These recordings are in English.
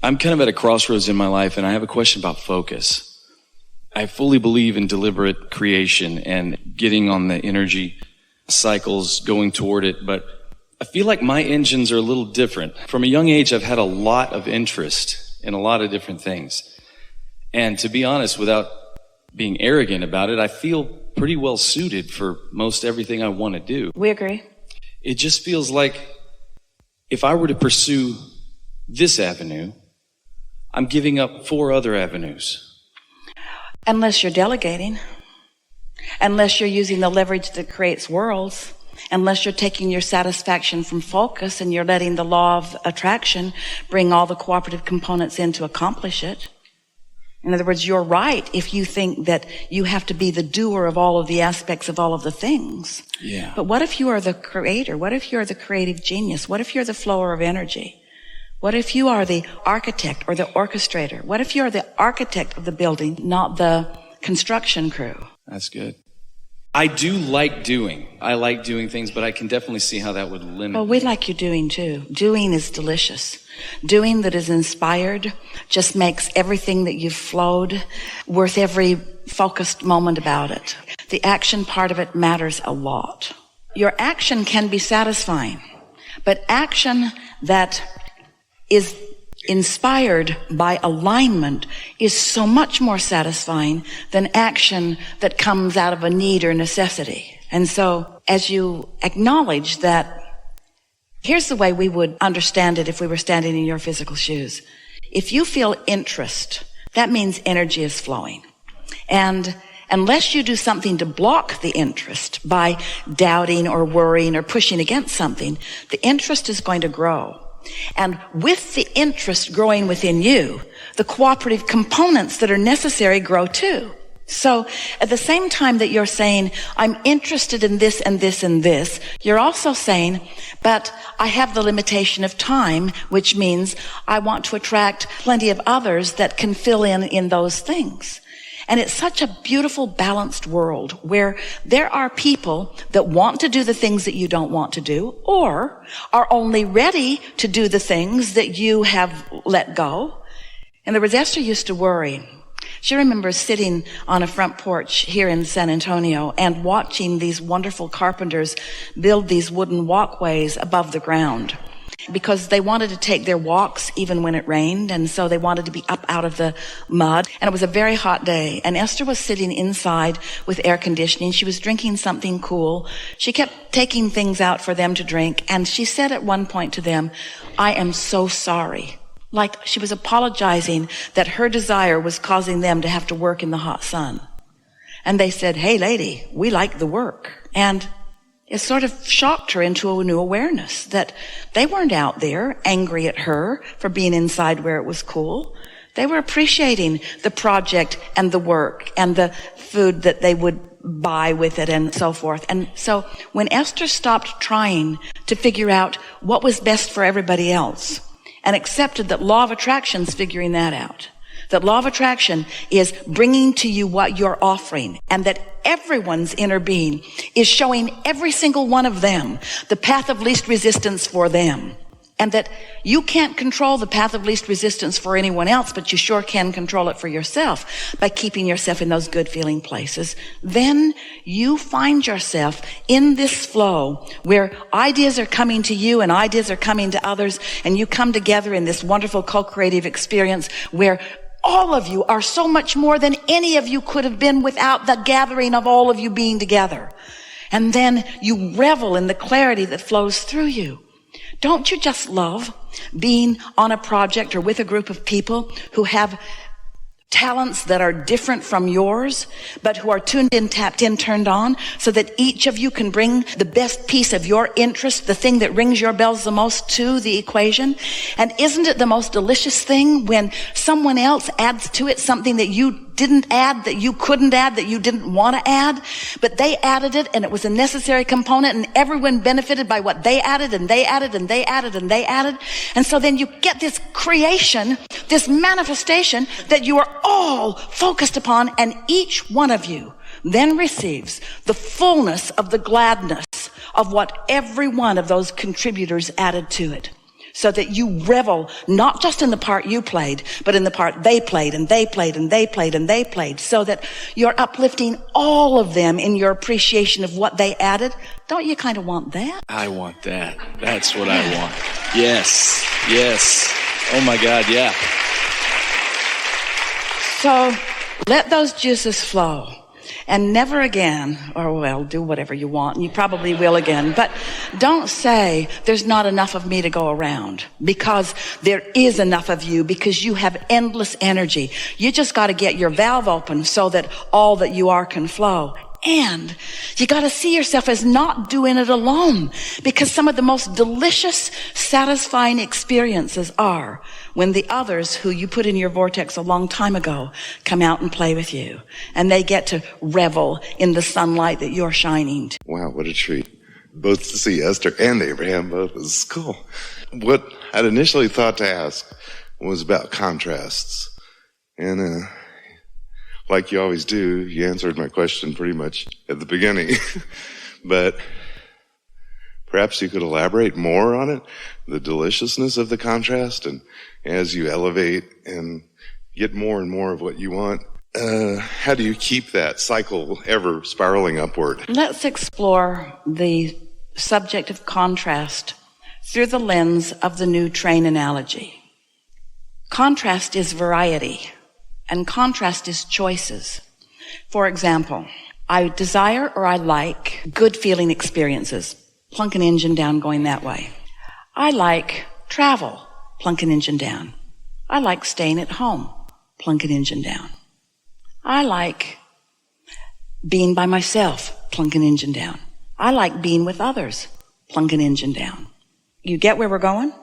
I'm kind of at a crossroads in my life, and I have a question about focus. I fully believe in deliberate creation and getting on the energy cycles, going toward it, but I feel like my engines are a little different. From a young age, I've had a lot of interest in a lot of different things. And to be honest, without being arrogant about it, I feel pretty well suited for most everything I want to do. We agree. It just feels like if I were to pursue this avenue, I'm giving up 4 other avenues. Unless you're delegating, unless you're using the leverage that creates worlds, unless you're taking your satisfaction from focus and you're letting the law of attraction bring all the cooperative components in to accomplish it. In other words, you're right if you think that you have to be the doer of all of the aspects of all of the things. Yeah. But what if you are the creator? What if you're the creative genius? What if you're the flower of energy? What if you are the architect or the orchestrator? What if you're the architect of the building, not the construction crew? That's good. I do like doing. I like doing things, but I can definitely see how that would limit Well, we like you doing too. Doing is delicious. Doing that is inspired just makes everything that you've flowed worth every focused moment about it. The action part of it matters a lot. Your action can be satisfying, but action that is inspired by alignment is so much more satisfying than action that comes out of a need or necessity. And so as you acknowledge that, here's the way we would understand it if we were standing in your physical shoes. If you feel interest, that means energy is flowing. And unless you do something to block the interest by doubting or worrying or pushing against something, the interest is going to grow. And with the interest growing within you, the cooperative components that are necessary grow too. So at the same time that you're saying, I'm interested in this and this and this, you're also saying, but I have the limitation of time, which means I want to attract plenty of others that can fill in those things. And it's such a beautiful, balanced world where there are people that want to do the things that you don't want to do, or are only ready to do the things that you have let go. In other words, Esther used to worry. She remembers sitting on a front porch here in San Antonio and watching these wonderful carpenters build these wooden walkways above the ground, because they wanted to take their walks even when it rained, and so they wanted to be up out of the mud. And it was a very hot day, and Esther was sitting inside with air conditioning. She was drinking something cool. She kept taking things out for them to drink, and she said at one point to them, I am so sorry. Like she was apologizing that her desire was causing them to have to work in the hot sun. And they said, hey lady, we like the work. And it sort of shocked her into a new awareness that they weren't out there angry at her for being inside where it was cool. They were appreciating the project and the work and the food that they would buy with it and so forth. And so when Esther stopped trying to figure out what was best for everybody else and accepted that law of attraction's figuring that out, that law of attraction is bringing to you what you're offering, and that everyone's inner being is showing every single one of them the path of least resistance for them. And that you can't control the path of least resistance for anyone else, but you sure can control it for yourself by keeping yourself in those good feeling places. Then you find yourself in this flow where ideas are coming to you and ideas are coming to others, and you come together in this wonderful co-creative experience where all of you are so much more than any of you could have been without the gathering of all of you being together. And then you revel in the clarity that flows through you. Don't you just love being on a project or with a group of people who have talents that are different from yours, but who are tuned in, tapped in, turned on, so that each of you can bring the best piece of your interest, the thing that rings your bells the most, to the equation? And isn't it the most delicious thing when someone else adds to it something that you didn't add, that you couldn't add, that you didn't want to add, but they added it and it was a necessary component, and everyone benefited by what they added and they added and they added and they added. And so then you get this creation, this manifestation that you are all focused upon, and each one of you then receives the fullness of the gladness of what every one of those contributors added to it. so that you revel not just in the part you played, but in the part they played and they played and they played and they played, so that you're uplifting all of them in your appreciation of what they added. Don't you kind of want that? I want that. That's what I want. Yes. Yes. Oh my God, yeah. So let those juices flow. And never again, or well, do whatever you want, and you probably will again, but don't say there's not enough of me to go around, because there is enough of you, because you have endless energy. You just got to get your valve open so that all that you are can flow. And you got to see yourself as not doing it alone, because some of the most delicious, satisfying experiences are when the others who you put in your vortex a long time ago come out and play with you, and they get to revel in the sunlight that you're shining. Wow, what a treat. Both to see Esther and Abraham both was cool. What I'd initially thought to ask was about contrasts. And like you always do, you answered my question pretty much at the beginning. But perhaps you could elaborate more on it, the deliciousness of the contrast, and as you elevate and get more and more of what you want, how do you keep that cycle ever spiraling upward? Let's explore the subject of contrast through the lens of the new train analogy. Contrast is variety, and contrast is choices. For example, I desire or I like good feeling experiences. Plunk an engine down going that way. I like travel. Plunk an engine down. I like staying at home. Plunk an engine down. I like being by myself. Plunk an engine down. I like being with others. Plunk an engine down. You get where we're going?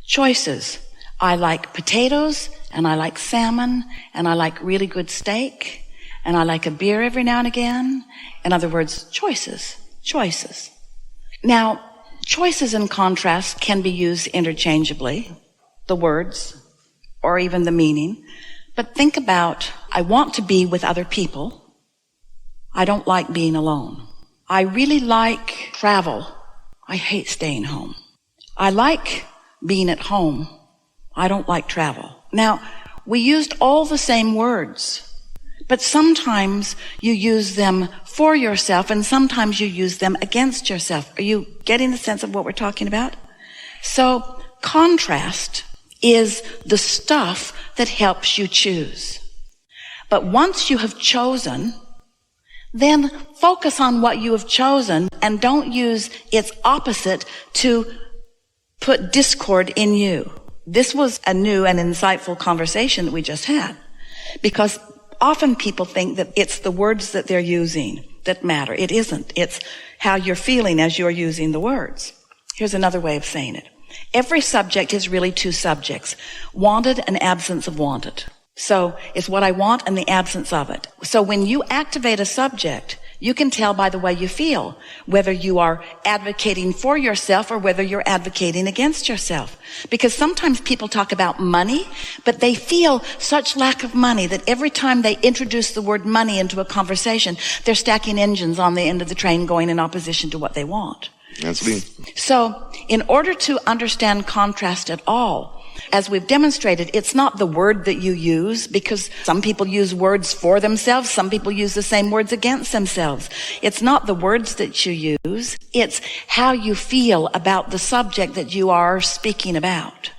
Choices. I like potatoes, and I like salmon, and I like really good steak, and I like a beer every now and again. In other words, choices. Choices. Now, choices and contrast can be used interchangeably, the words, or even the meaning. But think about, I want to be with other people. I don't like being alone. I really like travel. I hate staying home. I like being at home. I don't like travel. Now, we used all the same words, but sometimes you use them for yourself and sometimes you use them against yourself. Are you getting the sense of what we're talking about? So, contrast is the stuff that helps you choose. But once you have chosen, then focus on what you have chosen and don't use its opposite to put discord in you. This was a new and insightful conversation that we just had, because often people think that it's the words that they're using that matter. It isn't. It's how you're feeling as you're using the words. Here's another way of saying it. Every subject is really two subjects, wanted and absence of wanted. So it's what I want and the absence of it. So when you activate a subject, you can tell by the way you feel whether you are advocating for yourself or whether you're advocating against yourself. Because sometimes people talk about money, but they feel such lack of money that every time they introduce the word money into a conversation, they're stacking engines on the end of the train going in opposition to what they want. That's me. So in order to understand contrast at all, as we've demonstrated, it's not the word that you use, because some people use words for themselves, some people use the same words against themselves. It's not the words that you use, it's how you feel about the subject that you are speaking about.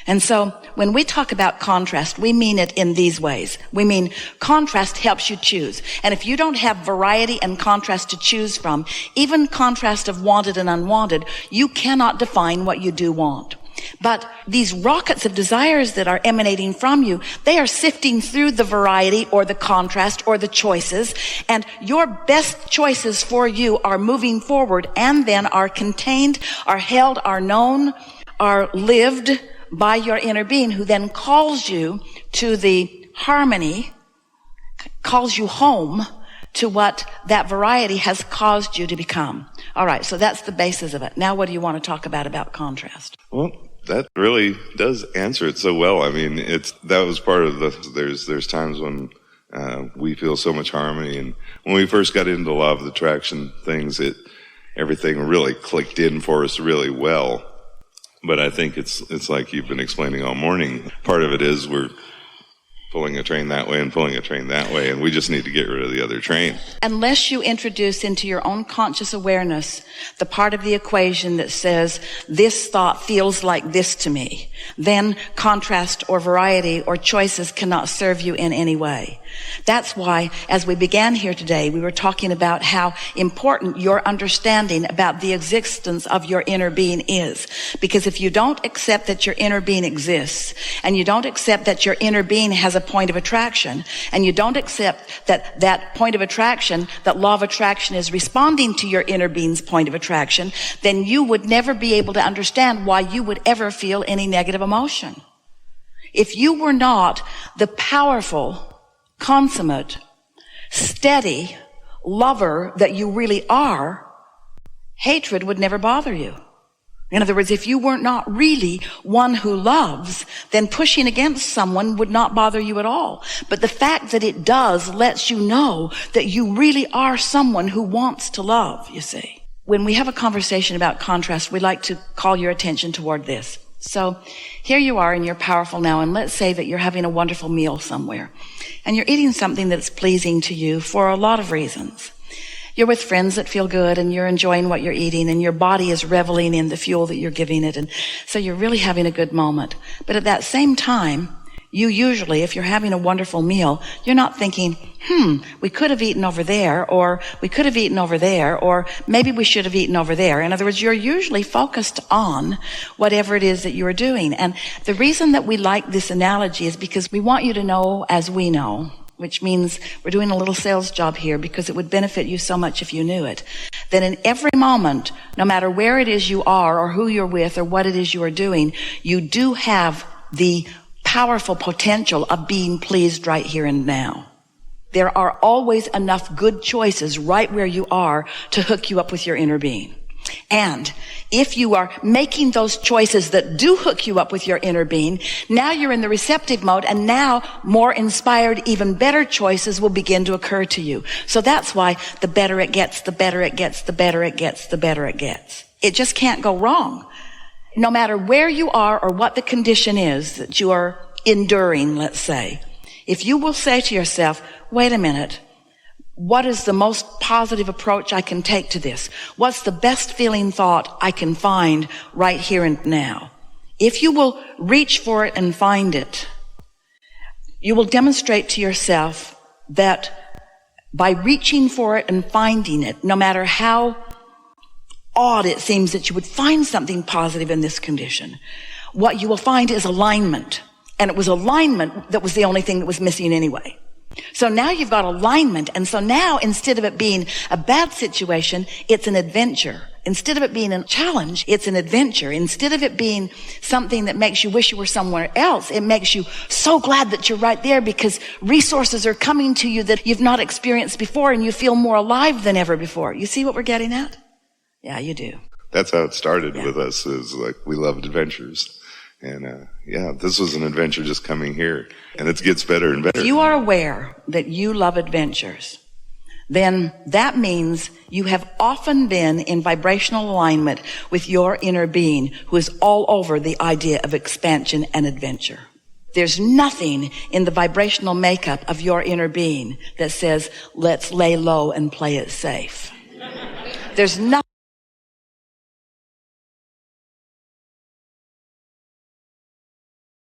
And so when we talk about contrast, we mean it in these ways. We mean contrast helps you choose. And if you don't have variety and contrast to choose from, even contrast of wanted and unwanted, you cannot define what you do want. But these rockets of desires that are emanating from you, they are sifting through the variety or the contrast or the choices, and your best choices for you are moving forward and then are contained, are held, are known, are lived by your inner being, who then calls you to the harmony, calls you home to what that variety has caused you to become. All right, so that's the basis of it. Now what do you want to talk about contrast? Well, that really does answer it so well. I mean, that was part of there's times when we feel so much harmony, and when we first got into law of attraction things, everything really clicked in for us really well. But I think it's like you've been explaining all morning. Part of it is we're pulling a train that way and pulling a train that way, and we just need to get rid of the other train. Unless you introduce into your own conscious awareness the part of the equation that says, this thought feels like this to me, then contrast or variety or choices cannot serve you in any way. That's why, as we began here today, we were talking about how important your understanding about the existence of your inner being is. Because if you don't accept that your inner being exists, and you don't accept that your inner being has a point of attraction, and you don't accept that that point of attraction, that law of attraction is responding to your inner being's point of attraction, then you would never be able to understand why you would ever feel any negative emotion. If you were not the powerful, consummate, steady lover that you really are, hatred would never bother you. In other words, if you weren't not really one who loves, then pushing against someone would not bother you at all. But the fact that it does lets you know that you really are someone who wants to love, you see. When we have a conversation about contrast, we like to call your attention toward this. So here you are and you're powerful now, and let's say that you're having a wonderful meal somewhere and you're eating something that's pleasing to you for a lot of reasons. You're with friends that feel good and you're enjoying what you're eating and your body is reveling in the fuel that you're giving it, and so you're really having a good moment. But at that same time, you usually, if you're having a wonderful meal, you're not thinking, we could have eaten over there, or we could have eaten over there, or maybe we should have eaten over there. In other words, you're usually focused on whatever it is that you are doing. And the reason that we like this analogy is because we want you to know as we know, which means we're doing a little sales job here because it would benefit you so much if you knew it, that in every moment, no matter where it is you are or who you're with or what it is you are doing, you do have the powerful potential of being pleased right here and now. There are always enough good choices right where you are to hook you up with your inner being. And if you are making those choices that do hook you up with your inner being, now you're in the receptive mode, and now more inspired, even better choices will begin to occur to you. So that's why the better it gets, the better it gets, the better it gets, the better it gets. It just can't go wrong. No matter where you are or what the condition is that you are enduring, let's say, if you will say to yourself, wait a minute, what is the most positive approach I can take to this? What's the best feeling thought I can find right here and now? If you will reach for it and find it, you will demonstrate to yourself that by reaching for it and finding it, no matter how odd it seems that you would find something positive in this condition, what you will find is alignment. And it was alignment that was the only thing that was missing anyway. So now you've got alignment, and so now instead of it being a bad situation, it's an adventure. Instead of it being a challenge, it's an adventure. Instead of it being something that makes you wish you were somewhere else, it makes you so glad that you're right there because resources are coming to you that you've not experienced before, and you feel more alive than ever before. You see what we're getting at? Yeah, you do. That's how it started with us, is like we loved adventures. And this was an adventure just coming here, and it gets better and better. If you are aware that you love adventures, then that means you have often been in vibrational alignment with your inner being, who is all over the idea of expansion and adventure. There's nothing in the vibrational makeup of your inner being that says, let's lay low and play it safe. There's nothing